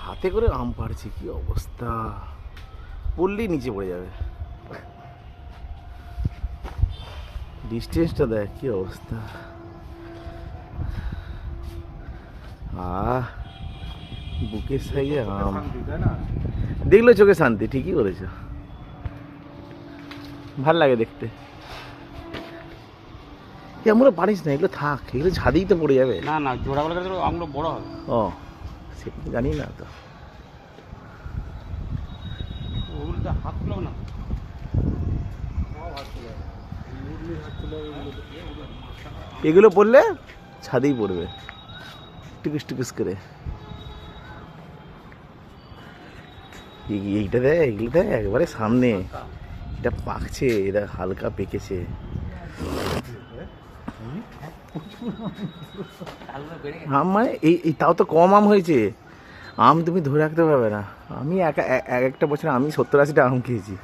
হাতে করে আম পাড়ছে, কি অবস্থা, পড়লেই নিচে পড়ে যাবে। ডিস্টেন্সটা দেখ কি অবস্থা। বুকের সাইজে আম দেখলে চোখে শান্তি, ঠিকই বলেছ, ভাল লাগে দেখতে। আমরা পারিস না, এগুলো থাক, এগুলো ছাদেই তো পড়ে যাবে। না না, জোড়া বলে আমগুলো বড় হবে। ও সেটা তো জানি না তো। ওগুলো হাত তুলো না, এগুলো পড়লে ছাদেই পড়বে টুকুস টুকুস করে। এইটা দেখ, এগুলো দেখ একবারে সামনে, এটা পাকছে, এটা হালকা পেকেছে। আম মানে এই তাও তো কম আম হয়েছে, আম তুমি ধরে রাখতে পারবে না। আমি এক একটা বছর আমি 70-80টা আম খেয়েছি।